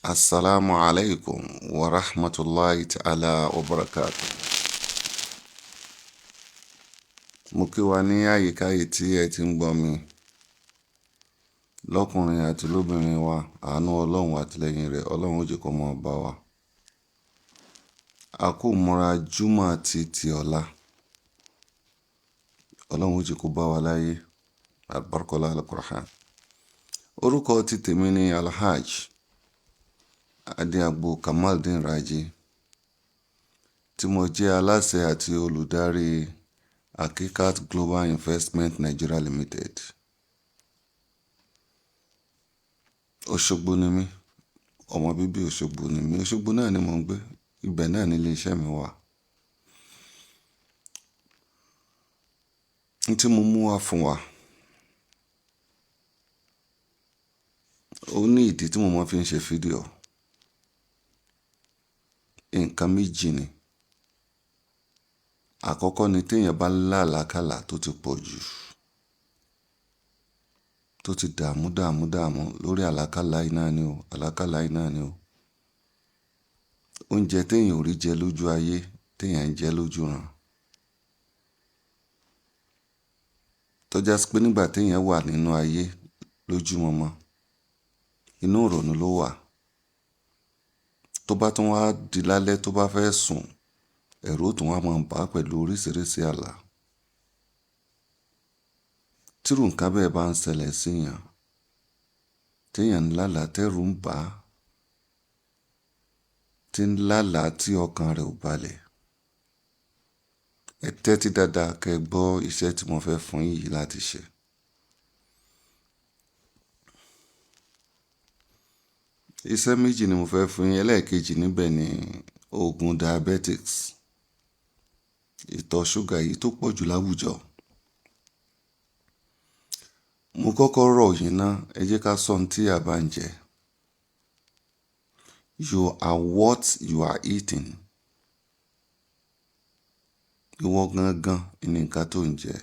Assalamu alaikum wa rahmatullahi ta'ala wa barakatuh. Mo kí wa ní àyíká yìí tí ẹ ti ń gbọ́ mi. Lọ́kùnrin àti lóbìnrin wa, àánú Ọlọ́run àtìlẹ́yìn rẹ̀, Ọlọ́run ó jẹ́ kó máa bá wa. A kú múra Jímọ̀ ti ọ̀la. Ọlọ́run ó jẹ́ kó bá wa láyé. Albarkola al-Qur'an. Orúkọ ti tèmi ni Alhaj Adéagbo Kamaldeen Raji, tí mo jẹ́ aláṣẹ àti olùdarí Akikat Global Investment Nigeria Limited. Òṣogbo ni mí, ọmọ bíbí Òṣogbo ni mí. Òṣogbo náà ni mò ń gbé, ibẹ̀ náà ni ilé iṣẹ́ mi wà. Ní tí mo mú wá fún wa, ó ní ìdí tí mo máa fi ń ṣe fídíò. Nǹkan méjì ni. Àkọ́kọ́ ni téèyàn bá lá àlákàlà tó ti pọ̀ jù, tó ti dààmú lórí àlákàlà iná ni o, àlákàlà iná ni o. Oúnjẹ téèyàn ò rí jẹ lójú ayé, téèyàn ń jẹ lójú ràn. Tó já sí pé nígbà téèyàn wà nínú ayé lójúmọmọ, inú ìrònú ló wà. Tó bá tún wá di lálẹ́ tó bá fẹ́ sùn, ẹ̀rù ó tún wá máa bà á pẹ̀lú oríṣiríṣi àlá. Tírú nǹkan bẹ́ẹ̀ bá ń ṣẹlẹ̀ síyàn, téèyàn ń lálàá tẹ́rù ń bà á, tí ń lálàá tí ọkàn rẹ̀ ò balẹ̀. Ẹ tẹ́tí dáadáa kẹ́ gbọ́ iṣẹ́ tí mo fẹ́ fún yín láti ṣe. Iṣẹ́ méjì ni mo fẹ́ fún yín. Ẹlẹ́ẹ̀kejì níbẹ̀ ni oògùn diabetics, ìtọ̀ ṣúgà yìí tó pọ̀ jù láwùjọ. Mo kọ́kọ́ rọ̀ yín ná, ẹ jẹ́ ká sọ ohun tí a bá ń jẹ. You are what you are eating. Ìwọ gangan ni nǹkan tó ń jẹ.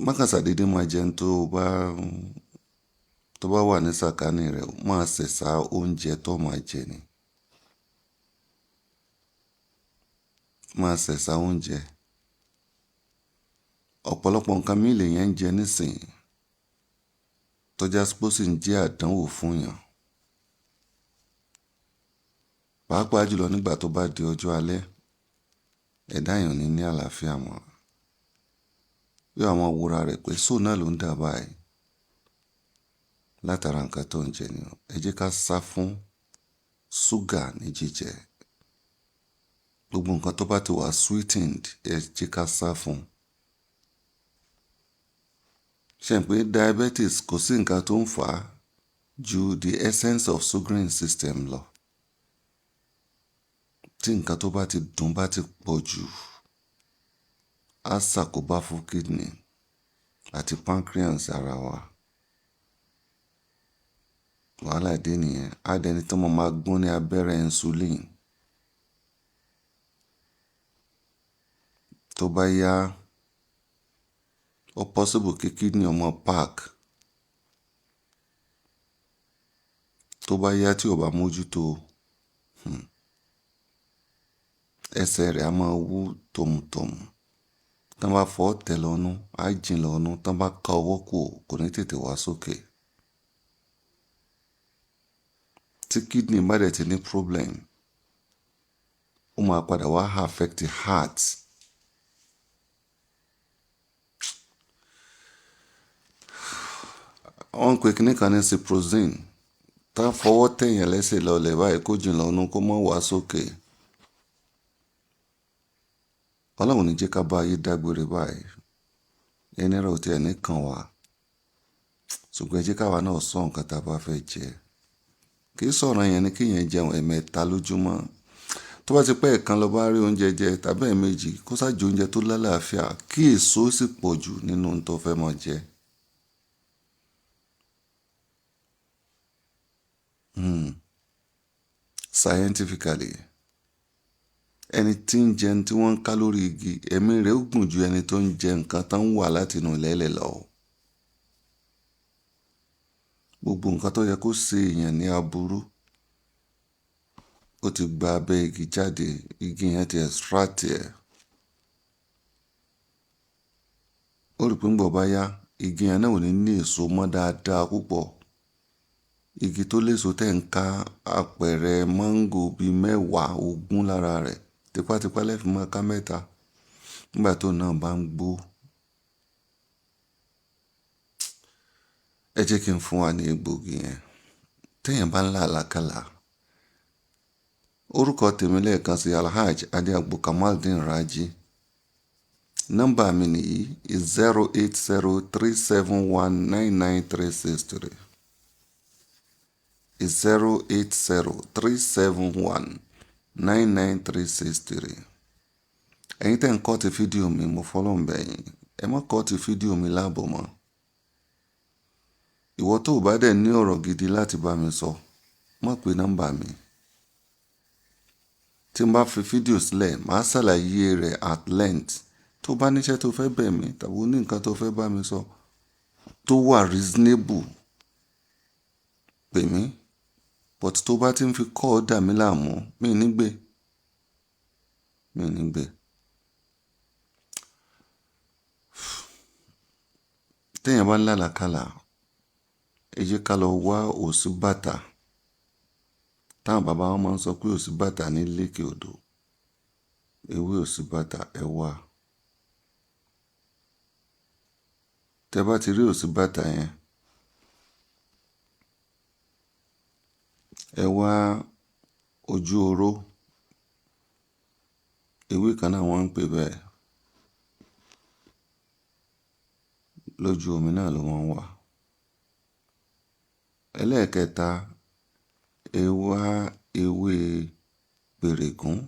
Má kàn ṣàdédé máa jẹun tó bá wà ní sàkání rẹ̀, máa ṣẹ̀ṣà oúnjẹ tó máa jẹ ni. Máa ṣẹ̀ṣà oúnjẹ. Ọ̀pọ̀lọpọ̀ nǹkan mí lèèyàn ń jẹ nísìnyí tó já sí pé ó sì ń jẹ́ àdánwò fún yàn. Pàápàá jùlọ nígbà tó bá di ọjọ́ alẹ́, ẹ̀dá èèyàn ní ní àlàáfíà mọ́. Yóò àwọn wúra rẹ̀ pé sóò náà ló ń dà báyìí látara nǹkan tó ń jẹ ni. Ẹ jẹ́ ká sá fún ṣúgà ní jíjẹ. Gbogbo nǹkan tó bá ti wà sweetened, ẹ jẹ́ ká sá fún. Ṣé ẹ pé diabetes kò sí nǹkan tó ń fà á ju the essence of sugaring system lọ. Tí nǹkan tó bá ti dùn bá ti pọ̀ jù, á ṣàkóbá fún kidney àti pancreas ara wa. Wàhálà ìdí nìyẹn. Á dẹni tó máa gún ní abẹ́rẹ́ insulin. Tó bá yá, ó possible kí kidney ọmọ park. Tó bá yá tí ò bá mójútó, ẹsẹ̀ rẹ̀ á máa wú tòmùtòmù. Tán bá fọ́ tẹ̀ lọ́nú, á jìn lọ́nú. Tán bá ká ọwọ́ kò ní tètè wá sókè. Tí kidney bá dẹ̀ ti ní problem, ó máa padà wá affect the heart. Wọ́n ń pe kíní kan ní ciprozine. Tá fọwọ́ tẹ̀yàn lẹ́sẹ̀ lọlẹ̀ báyìí kó jìn lọ́nú kó má wá sókè. Ọlọ́run ní jẹ́ ká bá ayé dágbére báyìí. Ẹni rẹ̀ ò tiẹ̀ ní kàn wá. Ṣùgbọ́n ẹ jẹ́ káwa náà sọ nǹkan tá a bá fẹ́ jẹ. Kì í sọ̀rọ̀ yẹn ni kéèyàn jẹun ẹ̀mẹ́ta lójúmọ́. Tó bá ti pẹ́ ẹ̀kan lọ bá rí oúnjẹ jẹ tàbí ẹ̀ẹ̀mejì, kó ṣáà jẹ oúnjẹ tó lálàáfíà, kí èso sì pọ̀ jù nínú ohun tó fẹ́ máa jẹ. Scientifically, ẹni tí ń jẹun tí wọ́n ń ká lórí igi, ẹ̀mí rẹ̀ ó gùn ju ẹni tó ń jẹ nǹkan tán wà látinú ilẹ̀ẹ́lẹ̀ lọ. gbogbo nǹkan tó yẹ kó ṣe èèyàn ní aburú ó ti gba abẹ́ igi jáde, igi yẹn ti extract ẹ̀. Ó rí pé ń bọ̀ bá yá igi yẹn náà ò ní èso mọ́ dáadáa púpọ̀. Igi tó léso tẹ̀ ń ká àpẹẹrẹ máńgò bíi 10, 20 lára rẹ̀, tipátipá lẹ́fi máa ká 3 nígbà tó náà bá ń gbó. Ẹ jẹ́ kí n fún wa ní egbògi yẹn. Téèyàn bá ń lá àlákàlà, orúkọ tèmi lẹ́ẹ̀kan sí Alhaji Adéagbo Kamaldeen Raji. Nọ́mbà mi nìyí 08037199363. 08037199363. Ẹ̀yin tẹ́ ń kọ́ ti fídíò mi, mo fọ́lọ́ ń bẹ̀ yín. Ẹ má kọ́ ti fídíò mi láàbọ̀ mọ́. Ìwọ tó bá dẹ̀ ní ọ̀rọ̀ gidi láti bá mi sọ, má pe nọ́mbà mi. Tí n bá fi fídíò sílẹ̀, màá ṣàlàyé rẹ̀ at length. Tó bá níṣẹ́ tó fẹ́ bẹ̀ mí tàbí ó ní nǹkan tó fẹ́ bá mi sọ tó wà reasonable, pè mí. But tó bá ti ń fi kọ́ dà mí láàmú, mi ní gbé. Téèyàn bá ń lá àlákàlà, ẹ jẹ́ ká lọ wá òsínbàtà. Táwọn bàbá wọn máa ń sọ pé òsínbàtà ní lékè odò. Ewé òsínbàtà ẹ wá. Tẹ́ bá ti rí òsínbàtà yẹn, ẹ wá ojú oró. Ewé kan náà wọ́n ń pè bẹ́ẹ̀. Lójú omi náà ló wọ́n wà. Ẹlẹ́ẹ̀kẹta, ẹ wá ewé pèrègún.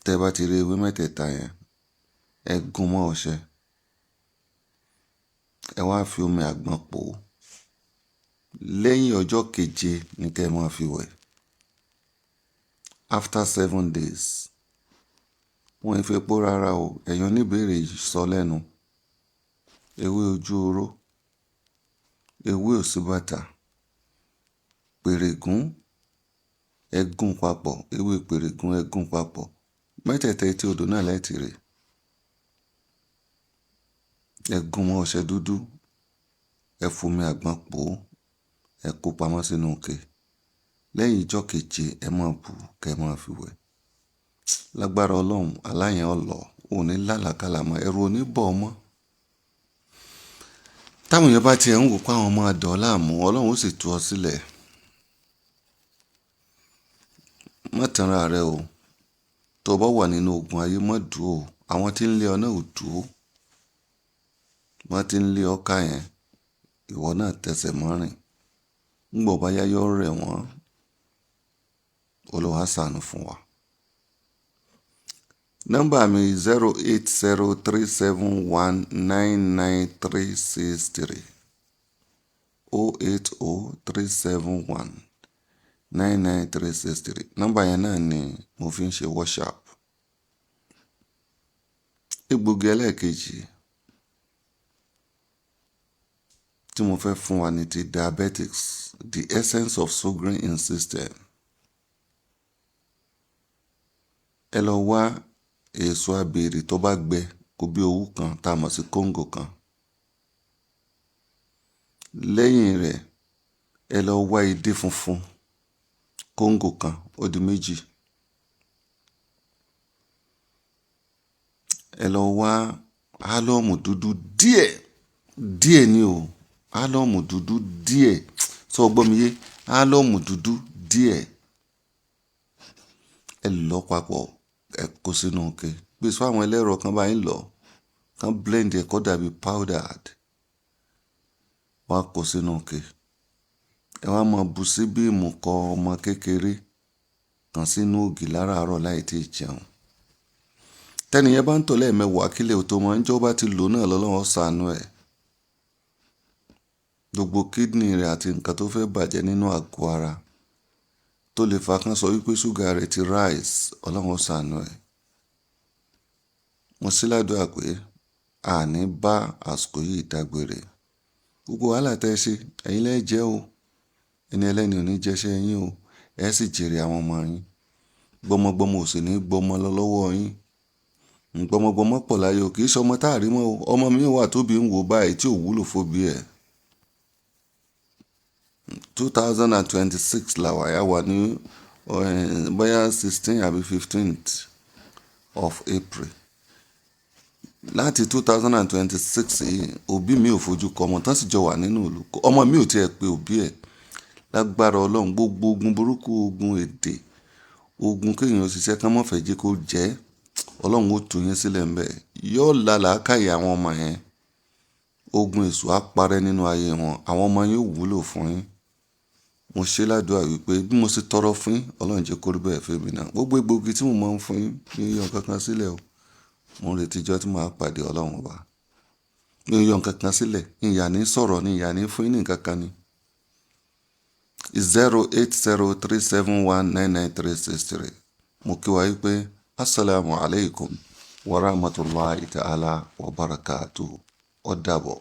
Tẹ́ bá ti rí ewé mẹ́tẹ̀ẹ̀ta yẹn, ẹ gún mọ́ ọṣẹ. Ẹ wá fi omi àgbọn pò. Lẹ́yìn ọjọ́ 7 ní kẹ́ ẹ máa fi wẹ̀. After 7 days, wọ́n ń fi epo rárá o, ẹ̀yin oníbèrè sọ lẹ́nu. Ewé ojú oró, ewé òsínbàtà, pèrègún, ẹ gún papọ̀. Ewé pèrègún ẹ gún papọ̀. Mẹ́tẹ̀ẹ̀ta etí odò náà lẹ́ẹ̀tì rè. Ẹ gún mọ́ ọṣẹ dúdú, ẹ fomi àgbọn pò, ẹ kó pamọ́ sínú ike. Lẹ́yìn ọjọ́ 7 ẹ máa bù kẹ́ ẹ máa fi wẹ̀. Lágbára Ọlọ́run, aláyẹn ọlọ́, ò ní lálàkàlà mọ́, ẹ̀rù ò ní bọ̀ ọ́ mọ́. Táwọn èèyàn bá tiẹ̀ ń wò pé àwọn máa dọ̀ ọ́ láàmú, Ọlọ́run ó sì tú ọ sílẹ̀. Má tanra rẹ o. Tó bá wà nínú ogun ayé, má dúró. Àwọn tí ń lé ọ náà ò dúró. Wọ́n ti ń lé ọ ká yẹn, ìwọ náà tẹsẹ̀ mọ́rìn. Ńgbọ̀ bá yá yọ rẹ̀ wọ́n, Olúwa ṣàánú fún wa. Nọ́mbà mi 08037199363. 08037199363. Nọ́mbà yẹn náà ni mo fi ń ṣe WhatsApp. Egbògi ẹlẹ́ẹ̀kejì tí mo fẹ́ fún wa ní ti diabetics, the essence of sugaring in system. Ẹ lọ wá èso abèrè tó bá gbẹ kó bí owú kan tá a mọ̀ sí kóńgò kan. Lẹ́yìn rẹ̀, ẹ lọ wá idé funfun kóńgò kan, ó di 2. Ẹ lọ wá álọ́ọ̀mù dúdú díẹ̀ ni o. Álọ́ọ̀mù dúdú díẹ̀. Sọ gbọ́ mi yé, álọ́ọ̀mù dúdú díẹ̀. Ẹ lọ papọ̀, ẹ kó sínú ike. Bí sọ àwọn ẹlẹ́rọ kan bá yín lọ, kan blend ẹ kó dàbí powdered. Wọ́n á kó sínú ike. Ẹ wá máa bù sí bí ìmùkọ ọmọ kékeré kan sínú ògì láràárọ̀ láì tí ì jẹun. Tẹ́niyẹn bá ń tọ̀ lẹ́ẹ̀mẹwàá kílẹ̀ tó máa ń jọ́ bá ti lò náà lọ́lọ́wọ́ ṣàánú ẹ̀. Gbogbo kídìnì rẹ̀ àti nǹkan tó fẹ́ bàjẹ́ nínú àgọ́ ara tó lè fa kán sọ wípé ṣúgà rẹ̀ ti rise, Ọlọ́run ṣàánú ẹ̀. mo sí ládùúrà pé àní bá àsìkò yìí dágbére. Gbogbo wàhálà tẹ́ ẹ ṣe ẹ̀yin lẹ́ jẹ́ o, ẹni ẹlẹ́ni ò ní jẹ́ṣẹ́ yín o, ẹ sì jèrè àwọn ọmọ yín. Gbọmọgbọmọ ò sì ní gbọmọ lọ lọ́wọ́ yín. Gbọmọgbọmọ pọ̀ láyé o, kì í ṣe ọmọ táàrí mọ́ o. Ọmọ mi wà tóbi ń wò báyìí tí ò wúlò fóbi ẹ̀. 2026 làwà yà wà ní bóyá 16 àbí 15th of April. Láti 2026 yìí òbí mi ò fojú kọ ọmọ tán sì jọ wà nínú ìlú. Ọmọ mi ò tiẹ̀ pé òbí ẹ̀. Lágbára Ọlọ́run gbogbo ogun burúkú, ogun èdè, ogun kéèyàn òṣìṣẹ́ kan mọ́ fẹ́ jẹ́ kó jẹ́, Ọlọ́run ó tú yín sílẹ̀ ń bẹ̀. Yóò la làákàyè àwọn ọmọ yẹn. Ogun èṣù á parẹ́ nínú ayé wọn. Àwọn ọmọ yín ó wúlò fún yín. Mo ṣe ládùúrà wípé bí mo ṣe tọrọ fún yín, Ọlọ́run jẹ́ kó rí bẹ́ẹ̀ fún mi náà. Gbogbo egbògi tí mo máa ń fún yín ní yọ kankan sílẹ̀ o. Mo ń retí ijọ́ tí màá pàdé Ọlọ́run ọba. Mi ò yọ kankan sílẹ̀, ìyà ní sọ̀rọ̀ ni, ìyà ní fún yín ní kankan ni. 08037199363. Mo kí wa wípé assalamu alaikum wa rahmatullahi ta'ala wa barakatuh. Ó dàbọ̀.